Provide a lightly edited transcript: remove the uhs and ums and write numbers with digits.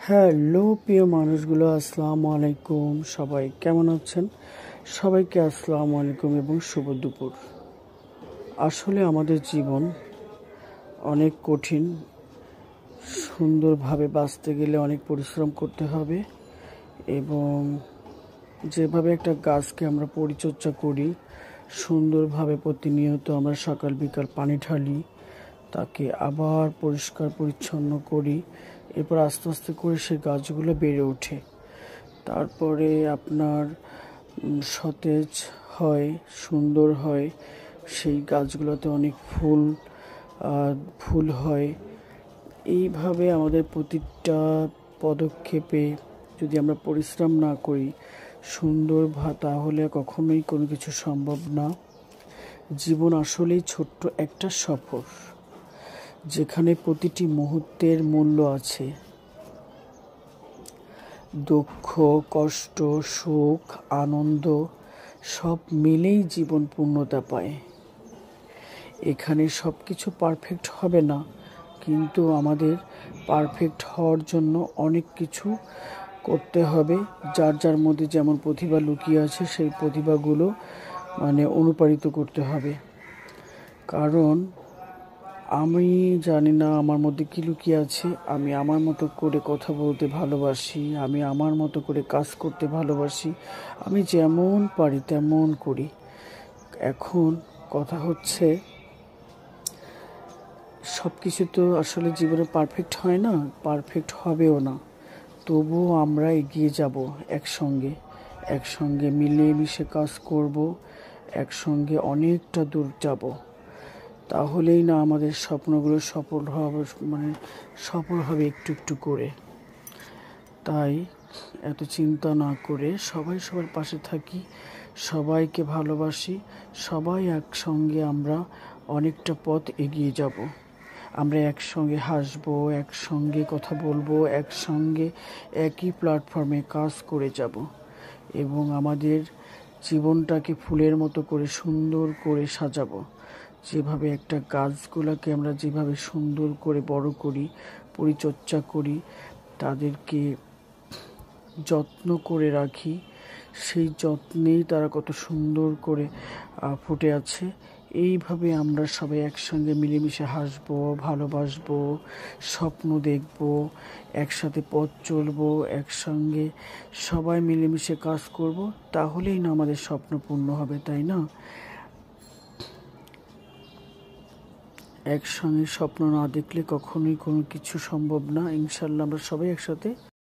Hello প্রিয় মানুষগুলো, আসসালামু আলাইকুম। সবাই কেমন আছেন? সবাইকে আসসালামু আলাইকুম এবং শুভ দুপুর। আসলে আমাদের জীবন অনেক কঠিন। সুন্দরভাবে বাঁচতে গেলে অনেক পরিশ্রম করতে হবে এবং যেভাবে একটা গাছকে আমরা পরিচর্যা করি, সুন্দরভাবে প্রতিনিয়ত আমরা সকাল বিকাল পানি ঢালি, তাকে আবার পরিষ্কার পরিচ্ছন্ন করি, এরপর আস্তে আস্তে করে সেই গাছগুলো বেড়ে ওঠে। তারপরে আপনার সতেজ হয়, সুন্দর হয়, সেই গাছগুলোতে অনেক ফুল হয়। এইভাবে আমাদের প্রতিটা পদক্ষেপে যদি আমরা পরিশ্রম না করি তাহলে কখনোই কোনো কিছু সম্ভব না। জীবন আসলেই ছোট্ট একটা সফর, যেখানে প্রতিটি মুহূর্তের মূল্য আছে। দুঃখ, কষ্ট, সুখ, আনন্দ সব মিলেই জীবন পূর্ণতা পায়। এখানে সব কিছু পারফেক্ট হবে না, কিন্তু আমাদের পারফেক্ট হওয়ার জন্য অনেক কিছু করতে হবে। যার যার মধ্যে যেমন প্রতিভা লুকিয়ে আছে, সেই প্রতিভাগুলো অনুপ্রাণিত করতে হবে। কারণ আমি জানি না আমার মধ্যে কী লুকিয়ে আছে। আমি আমার মতো করে কথা বলতে ভালোবাসি, আমি আমার মতো করে কাজ করতে ভালোবাসি, আমি যেমন পারি তেমন করি। এখন কথা হচ্ছে, সব কিছু তো আসলে জীবনে পারফেক্ট হয় না, পারফেক্ট হবেও না। তবুও আমরা এগিয়ে যাব একসঙ্গে মিলেমিশে কাজ করব, একসঙ্গে অনেকটা দূর যাব। তাহলেই না আমাদের স্বপ্নগুলো সফল হবে একটু একটু করে। তাই এত চিন্তা না করে সবাই সবার পাশে থাকি, সবাইকে ভালোবাসি, সবাই একসঙ্গে আমরা অনেকটা পথ এগিয়ে যাব। আমরা একসঙ্গে হাসবো, একসঙ্গে কথা বলবো, একসঙ্গে একই প্ল্যাটফর্মে কাজ করে যাব এবং আমাদের জীবনটাকে ফুলের মতো করে সুন্দর করে সাজাবো। যেভাবে একটা গাছগুলোকে আমরা যেভাবে সুন্দর করে বড় করি, পরিচর্যা করি, তাদেরকে যত্ন করে রাখি, সেই যত্নেই তারা কত সুন্দর করে ফুটে আছে। এইভাবে আমরা সবাই একসঙ্গে মিলেমিশে হাসবো, ভালোবাসবো, স্বপ্ন দেখব, একসাথে পথ চলবো, একসঙ্গে সবাই মিলেমিশে কাজ করব। তাহলেই না আমাদের স্বপ্ন পূর্ণ হবে, তাই না? একসঙ্গে স্বপ্ন না দেখলে কখনোই কোনো কিছু সম্ভব না। ইনশাল্লাহ আমরা সবাই একসাথে